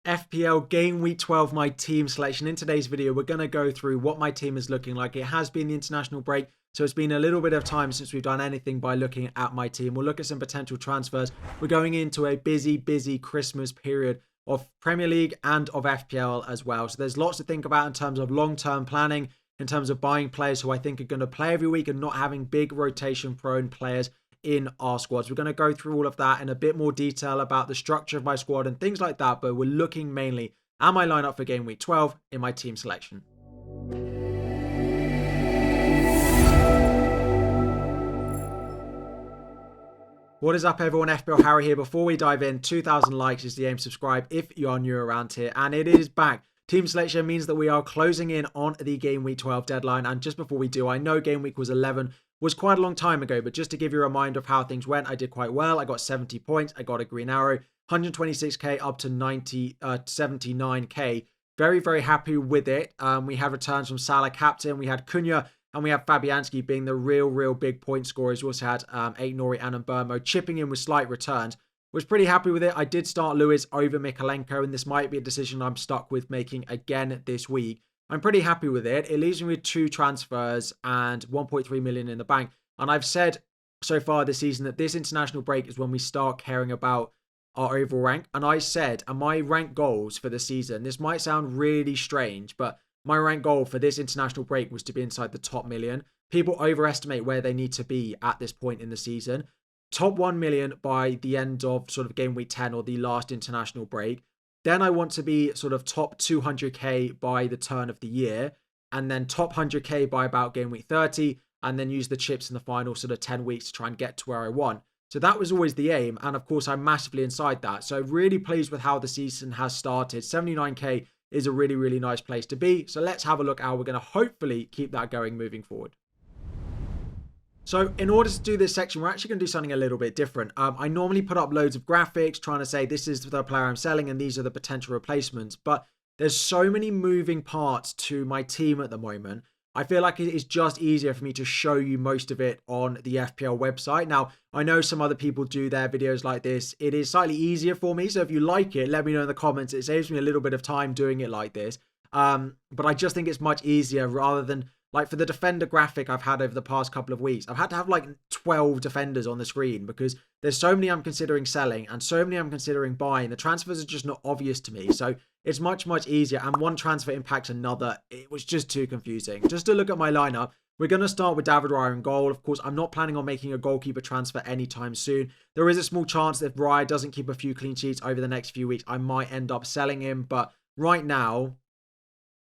FPL Game Week 12, my team selection. In today's video, we're going to go through what my team is looking like. It has been the international break, so it's been a little bit of time since we've done anything by looking at my team. We'll look at some potential transfers. We're going into a busy Christmas period of Premier League and of FPL as well. So there's lots to think about in terms of long-term planning, in terms of buying players who I think are going to play every week and not having big rotation-prone players in our squads. We're going to go through all of that in a bit more detail about the structure of my squad and things like that, but we're looking mainly at my lineup for game week 12 in my team selection. What is up, everyone? FPL Harry here. Before we dive in, 2,000 likes is the aim. Subscribe if you are new around here, and it is back. Team selection means that we are closing in on the game week 12 deadline, and just before we do, I know game week was 11 was quite a long time ago, but just to give you a reminder of how things went, I did quite well. I got 70 points. I got a green arrow, 126k up to 79k. Very happy with it. We had returns from Salah, captain. We had Cunha, and we have Fabianski being the real big point scorers. We also had Aït-Nouri and Mbeumo chipping in with slight returns. Was pretty happy with it. I did start Lewis over Mykolenko, and this might be a decision I'm stuck with making again this week. I'm pretty happy with it. It leaves me with 2 transfers and 1.3 million in the bank. And I've said so far this season that this international break is when we start caring about our overall rank. And I said, and my rank goals for the season, this might sound really strange, but my rank goal for this international break was to be inside the top million. People overestimate where they need to be at this point in the season. Top 1 million by the end of sort of game week 10 or the last international break. Then I want to be sort of top 200k by the turn of the year, and then top 100k by about game week 30, and then use the chips in the final sort of 10 weeks to try and get to where I want. So that was always the aim, and of course I'm massively inside that. So really pleased with how the season has started. 79k is a really nice place to be. So let's have a look how we're going to hopefully keep that going moving forward. So in order to do this section, we're actually going to do something a little bit different. I normally put up loads of graphics trying to say this is the player I'm selling and these are the potential replacements. But there's so many moving parts to my team at the moment. I feel like it is just easier for me to show you most of it on the FPL website. Now, I know some other people do their videos like this. It is slightly easier for me. So if you like it, let me know in the comments. It saves me a little bit of time doing it like this. But I just think it's much easier rather than... Like for the defender graphic I've had over the past couple of weeks, I've had to have like 12 defenders on the screen because there's so many I'm considering selling and so many I'm considering buying. The transfers are just not obvious to me. So it's much easier, and one transfer impacts another. It was just too confusing. Just to look at my lineup, we're going to start with David Raya in goal. Of course, I'm not planning on making a goalkeeper transfer anytime soon. There is a small chance that if Raya doesn't keep a few clean sheets over the next few weeks, I might end up selling him. But right now,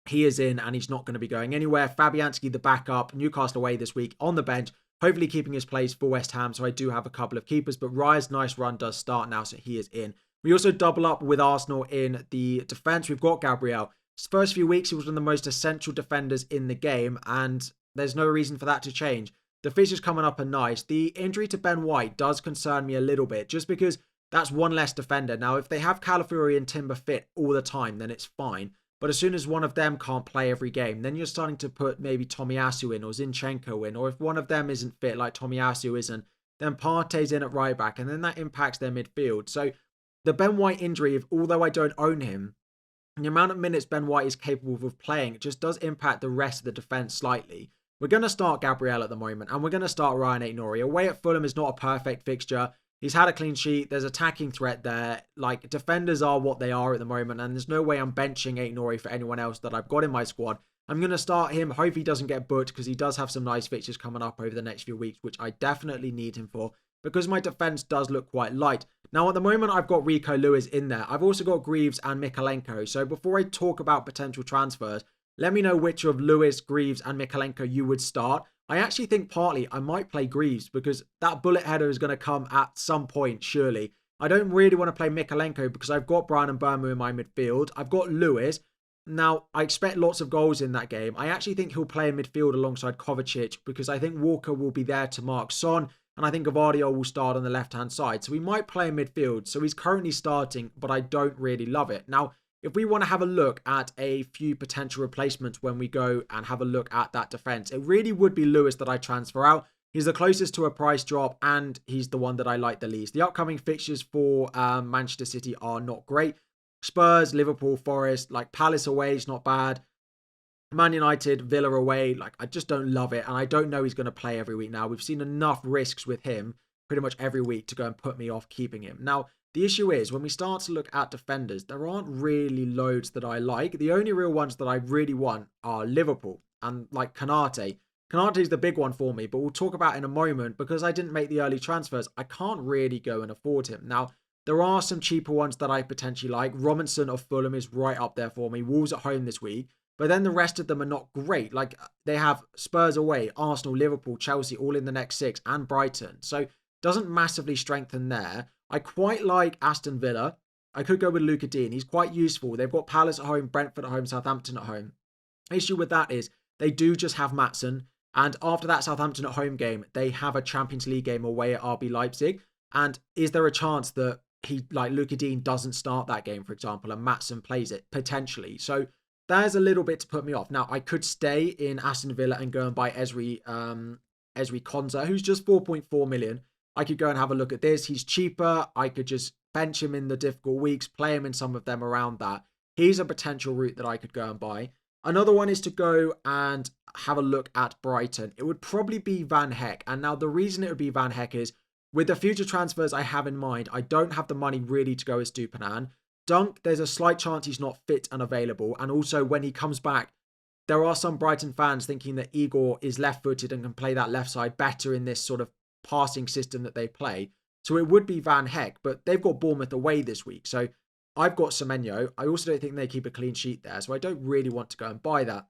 he is in and he's not going to be going anywhere. Fabianski, the backup, Newcastle away this week on the bench, hopefully keeping his place for West Ham. So I do have a couple of keepers, but Raya's nice run does start now, so he is in. We also double up with Arsenal in the defence. We've got Gabriel. His first few weeks, he was one of the most essential defenders in the game, and there's no reason for that to change. The fixtures coming up are nice. The injury to Ben White does concern me a little bit, just because that's one less defender. Now, if they have Calafiori and Timber fit all the time, then it's fine. But as soon as one of them can't play every game, then you're starting to put maybe Tomiyasu in or Zinchenko in. Or if one of them isn't fit, like Tomiyasu isn't, then Partey's in at right back. And then that impacts their midfield. So the Ben White injury, although I don't own him, the amount of minutes Ben White is capable of playing, it just does impact the rest of the defence slightly. We're going to start Gabriel at the moment. And we're going to start Ryan Aït-Nouri. Away at Fulham is not a perfect fixture. He's had a clean sheet. There's attacking threat there. Like, defenders are what they are at the moment, and there's no way I'm benching Aït-Nouri for anyone else that I've got in my squad. I'm going to start him. Hope he doesn't get booked because he does have some nice fixtures coming up over the next few weeks, which I definitely need him for because my defense does look quite light. Now, at the moment, I've got Rico Lewis in there. I've also got Greaves and Mykolenko. So before I talk about potential transfers, let me know which of Lewis, Greaves, and Mykolenko you would start. I actually think partly I might play Greaves because that bullet header is going to come at some point, surely. I don't really want to play Mykolenko because I've got Bryan Mbeumo in my midfield. I've got Lewis. Now, I expect lots of goals in that game. I actually think he'll play in midfield alongside Kovacic because I think Walker will be there to mark Son, and I think Gvardiol will start on the left-hand side. So we might play in midfield. So he's currently starting, but I don't really love it. Now, if we want to have a look at a few potential replacements when we go and have a look at that defence, it really would be Lewis that I transfer out. He's the closest to a price drop and he's the one that I like the least. The upcoming fixtures for Manchester City are not great. Spurs, Liverpool, Forest, like Palace away is not bad. Man United, Villa away, like I just don't love it. And I don't know he's going to play every week now. We've seen enough risks with him pretty much every week to go and put me off keeping him. Now, the issue is when we start to look at defenders, there aren't really loads that I like. The only real ones that I really want are Liverpool and like Kanate. Kanate is the big one for me, but we'll talk about in a moment because I didn't make the early transfers. I can't really go and afford him. Now, there are some cheaper ones that I potentially like. Robinson of Fulham is right up there for me. Wolves at home this week. But then the rest of them are not great. Like they have Spurs away, Arsenal, Liverpool, Chelsea all in the next 6 and Brighton. So doesn't massively strengthen there. I quite like Aston Villa. I could go with Luca Dean. He's quite useful. They've got Palace at home, Brentford at home, Southampton at home. Issue with that is they do just have Maatsen. And after that Southampton at home game, they have a Champions League game away at RB Leipzig. And is there a chance that Luca Dean doesn't start that game, for example, and Maatsen plays it? Potentially. So there's a little bit to put me off. Now, I could stay in Aston Villa and go and buy Ezri Konsa, who's just 4.4 million. I could go and have a look at this. He's cheaper. I could just bench him in the difficult weeks, play him in some of them around that. He's a potential route that I could go and buy. Another one is to go and have a look at Brighton. It would probably be Van Heck. And now the reason it would be Van Heck is with the future transfers I have in mind, I don't have the money really to go as Stupinan. Dunk, there's a slight chance he's not fit and available. And also when he comes back, there are some Brighton fans thinking that Igor is left-footed and can play that left side better in this sort of passing system that they play. So it would be Van Heck, but they've got Bournemouth away this week. So I've got Semenyo. I also don't think they keep a clean sheet there. So I don't really want to go and buy that.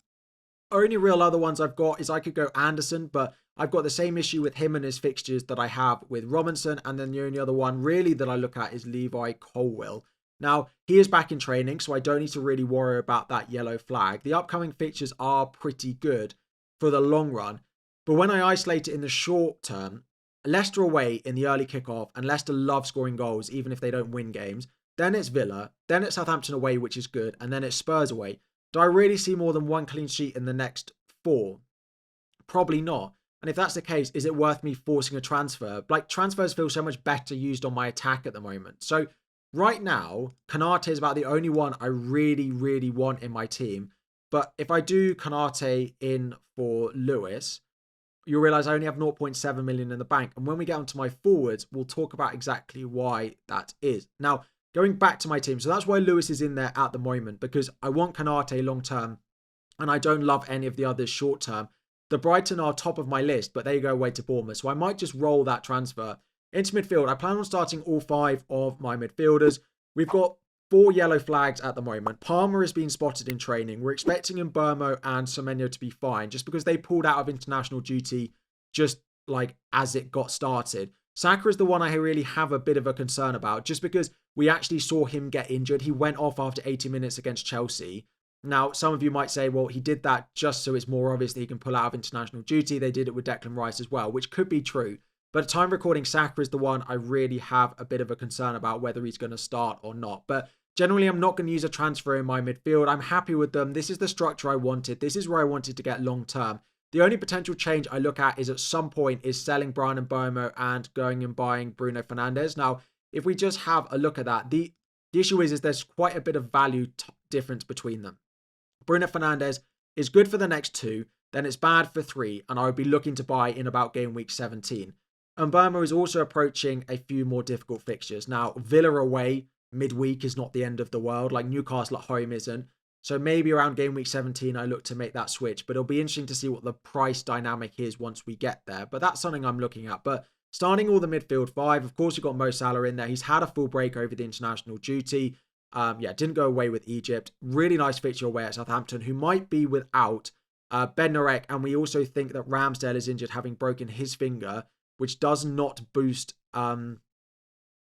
Only real other ones I've got is I could go Anderson, but I've got the same issue with him and his fixtures that I have with Robinson. And then the only other one really that I look at is Levi Colwill. Now, he is back in training, so I don't need to really worry about that yellow flag. The upcoming fixtures are pretty good for the long run. But when I isolate it in the short term, Leicester away in the early kickoff, and Leicester love scoring goals, even if they don't win games. Then it's Villa, then it's Southampton away, which is good, and then it's Spurs away. Do I really see more than one clean sheet in the next 4? Probably not. And if that's the case, is it worth me forcing a transfer? Like, transfers feel so much better used on my attack at the moment. So right now, Kanate is about the only one I really, really want in my team. But if I do Kanate in for Lewis, you'll realize I only have 0.7 million in the bank. And when we get onto my forwards, we'll talk about exactly why that is. Now, going back to my team, so that's why Lewis is in there at the moment, because I want Kanate long term, and I don't love any of the others short term. The Brighton are top of my list, but they go away to Bournemouth, so I might just roll that transfer. Into midfield, I plan on starting all 5 of my midfielders. We've got 4 yellow flags at the moment. Palmer has been spotted in training. We're expecting Mbermo and Semenyo to be fine, just because they pulled out of international duty just like as it got started. Saka is the one I really have a bit of a concern about, just because we actually saw him get injured. He went off after 80 minutes against Chelsea. Now, some of you might say, well, he did that just so it's more obvious that he can pull out of international duty. They did it with Declan Rice as well, which could be true. But at time recording, Saka is the one I really have a bit of a concern about whether he's going to start or not. But generally, I'm not going to use a transfer in my midfield. I'm happy with them. This is the structure I wanted. This is where I wanted to get long term. The only potential change I look at is at some point is selling Brian Mbermo and going and buying Bruno Fernandes. Now, if we just have a look at that, the issue is there's quite a bit of value difference between them. Bruno Fernandes is good for the next 2, then it's bad for 3, and I would be looking to buy in about game week 17. And Mbermo is also approaching a few more difficult fixtures. Now, Villa away midweek is not the end of the world, like Newcastle at home isn't. So maybe around game week 17, I look to make that switch. But it'll be interesting to see what the price dynamic is once we get there. But that's something I'm looking at. But starting all the midfield 5, of course, you've got Mo Salah in there. He's had a full break over the international duty. Didn't go away with Egypt. Really nice fixture away at Southampton, who might be without Ben Narek. And we also think that Ramsdale is injured, having broken his finger, which does not boost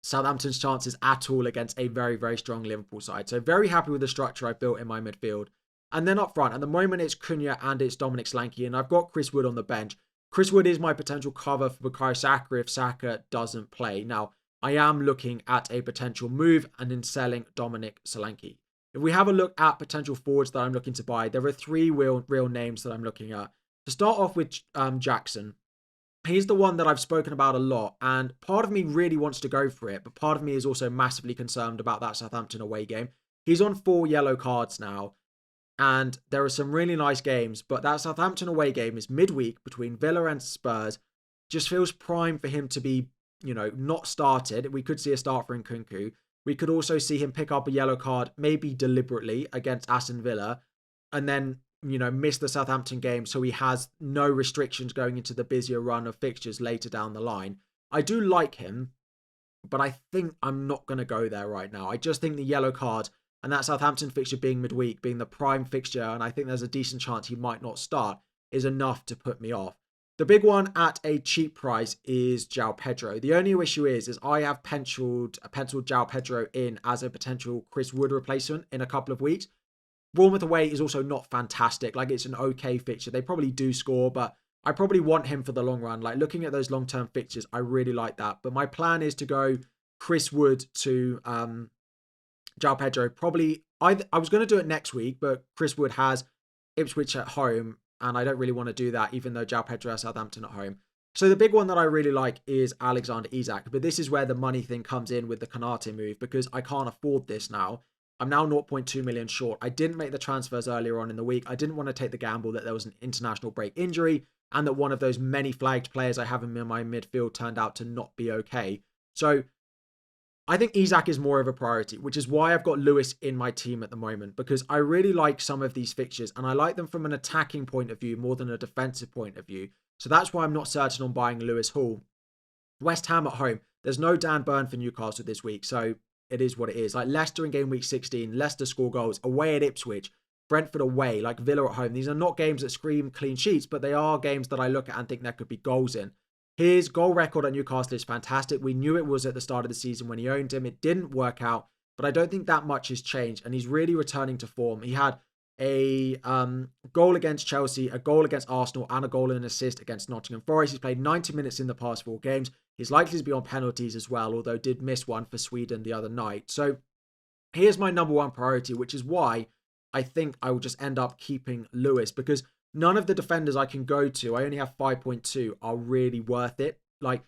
Southampton's chances at all against a very, very strong Liverpool side. So very happy with the structure I built in my midfield. And then up front, at the moment it's Cunha and it's Dominic Solanke, and I've got Chris Wood on the bench. Chris Wood is my potential cover for Bukayo Saka if Saka doesn't play. Now, I am looking at a potential move and in selling Dominic Solanke. If we have a look at potential forwards that I'm looking to buy, there are 3 real names that I'm looking at. To start off with Jackson. He's the one that I've spoken about a lot, and part of me really wants to go for it, but part of me is also massively concerned about that Southampton away game. He's on 4 yellow cards now. And there are some really nice games, but that Southampton away game is midweek between Villa and Spurs. Just feels prime for him to be, not started. We could see a start for Nkunku. We could also see him pick up a yellow card, maybe deliberately, against Aston Villa, and then, miss the Southampton game so he has no restrictions going into the busier run of fixtures later down the line. I do like him, but I think I'm not going to go there right now. I just think the yellow card and that Southampton fixture being midweek, being the prime fixture, and I think there's a decent chance he might not start, is enough to put me off. The big one at a cheap price is João Pedro. The only issue is I have penciled João Pedro in as a potential Chris Wood replacement in a couple of weeks. Bournemouth away is also not fantastic. Like, it's an okay fixture. They probably do score, but I probably want him for the long run. Like, looking at those long-term fixtures, I really like that. But my plan is to go Chris Wood to João Pedro. Probably, I was going to do it next week, but Chris Wood has Ipswich at home, and I don't really want to do that, even though João Pedro has Southampton at home. So the big one that I really like is Alexander Isak, but this is where the money thing comes in with the Konate move, because I can't afford this now. I'm now 0.2 million short. I didn't make the transfers earlier on in the week. I didn't want to take the gamble that there was an international break injury and that one of those many flagged players I have in my midfield turned out to not be okay. So I think Isak is more of a priority, which is why I've got Lewis in my team at the moment, because I really like some of these fixtures and I like them from an attacking point of view more than a defensive point of view. So that's why I'm not certain on buying Lewis Hall. West Ham at home. There's no Dan Burn for Newcastle this week, so it is what it is. Like Leicester in game week 16, Leicester score goals away at Ipswich, Brentford away, like Villa at home. These are not games that scream clean sheets, but they are games that I look at and think there could be goals in. His goal record at Newcastle is fantastic. We knew it was at the start of the season when he owned him. It didn't work out, but I don't think that much has changed, and he's really returning to form. He had a goal against Chelsea, a goal against Arsenal, and a goal and an assist against Nottingham Forest. He's played 90 minutes in the past 4 games. He's likely to be on penalties as well, although did miss one for Sweden the other night. So here's my number one priority, which is why I think I will just end up keeping Lewis, because none of the defenders I can go to, I only have 5.2, are really worth it. Like,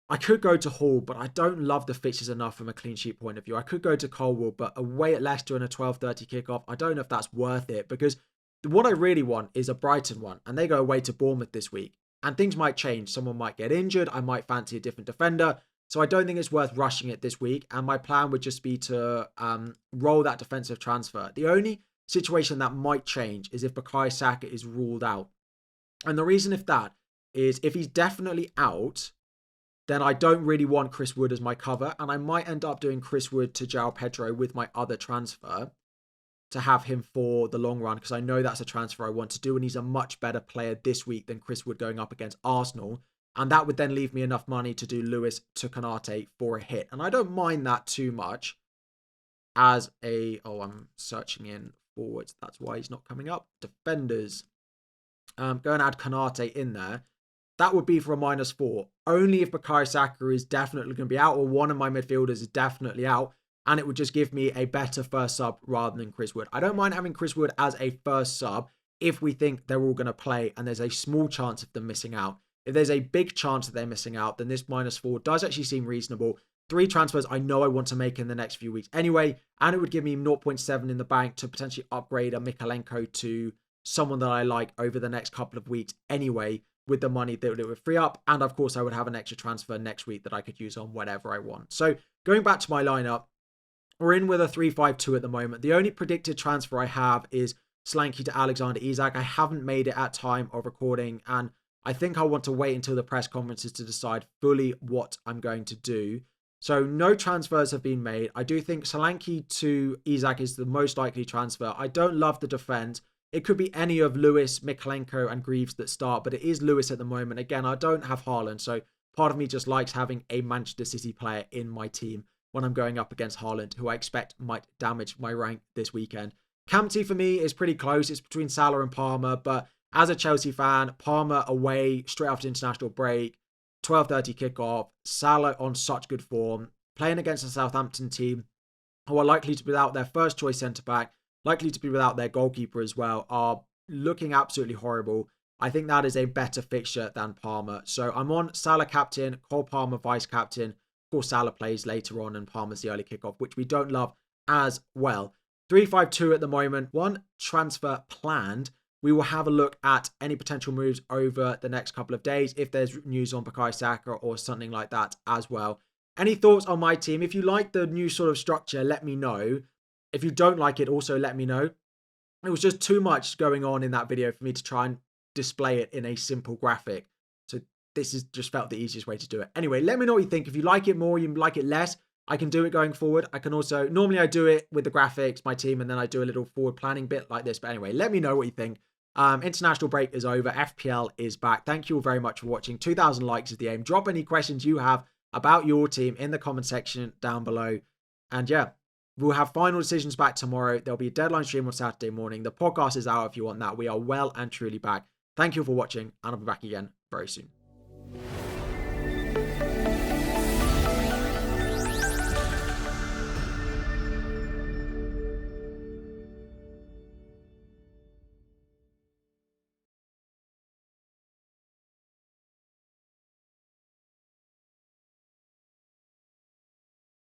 I could go to Hall, but I don't love the fixtures enough from a clean sheet point of view. I could go to Colwell, but away at Leicester in a 12:30 kickoff, I don't know if that's worth it, because what I really want is a Brighton one, and they go away to Bournemouth this week. And things might change. Someone might get injured. I might fancy a different defender. So I don't think it's worth rushing it this week. And my plan would just be to roll that defensive transfer. The only situation that might change is if Bukayo Saka is ruled out. And the reason if that is if he's definitely out, then I don't really want Chris Wood as my cover. And I might end up doing Chris Wood to João Pedro with my other transfer to have him for the long run, because I know that's a transfer I want to do, and he's a much better player this week than Chris Wood going up against Arsenal. And that would then leave me enough money to do Lewis to Konate for a hit. And I don't mind that too much as a... Oh, I'm searching in forwards. That's why he's not coming up. Defenders. Go and add Konate in there. That would be for a -4. Only if Bukayo Saka is definitely going to be out, or one of my midfielders is definitely out. And it would just give me a better first sub rather than Chris Wood. I don't mind having Chris Wood as a first sub if we think they're all going to play and there's a small chance of them missing out. If there's a big chance that they're missing out, then this -4 does actually seem reasonable. 3 transfers I know I want to make in the next few weeks anyway, and it would give me 0.7 in the bank to potentially upgrade a Mikalenko to someone that I like over the next couple of weeks anyway, with the money that it would free up. And of course, I would have an extra transfer next week that I could use on whatever I want. So going back to my lineup, we're in with a 3-5-2 at the moment. The only predicted transfer I have is Solanke to Alexander Isak. I haven't made it at time of recording, and I think I want to wait until the press conferences to decide fully what I'm going to do. So no transfers have been made. I do think Solanke to Isak is the most likely transfer. I don't love the defense. It could be any of Lewis, Mikalenko and Greaves that start, but it is Lewis at the moment. Again, I don't have Haaland, so part of me just likes having a Manchester City player in my team when I'm going up against Haaland, who I expect might damage my rank this weekend. Campty for me is pretty close. It's between Salah and Palmer, but as a Chelsea fan, Palmer away straight after international break, 12:30 kickoff, Salah on such good form, playing against a Southampton team who are likely to be without their first choice centre-back, likely to be without their goalkeeper as well, are looking absolutely horrible. I think that is a better fixture than Palmer. So I'm on Salah captain, Cole Palmer vice captain. Of course, Salah plays later on and Palmer's the early kickoff, which we don't love as well. 352 at the moment. One transfer planned. We will have a look at any potential moves over the next couple of days if there's news on Bukayo Saka or something like that as well. Any thoughts on my team? If you like the new sort of structure, let me know. If you don't like it, also let me know. It was just too much going on in that video for me to try and display it in a simple graphic. So this is just felt the easiest way to do it. Anyway, let me know what you think. If you like it more, you like it less, I can do it going forward. I can also, normally I do it with the graphics, my team, and then I do a little forward planning bit like this. But anyway, let me know what you think. International break is over. FPL is back. Thank you all very much for watching. 2,000 likes is the aim. Drop any questions you have about your team in the comment section down below. And yeah, we'll have final decisions back tomorrow. There'll be a deadline stream on Saturday morning. The podcast is out if you want that. We are well and truly back. Thank you for watching, and I'll be back again very soon.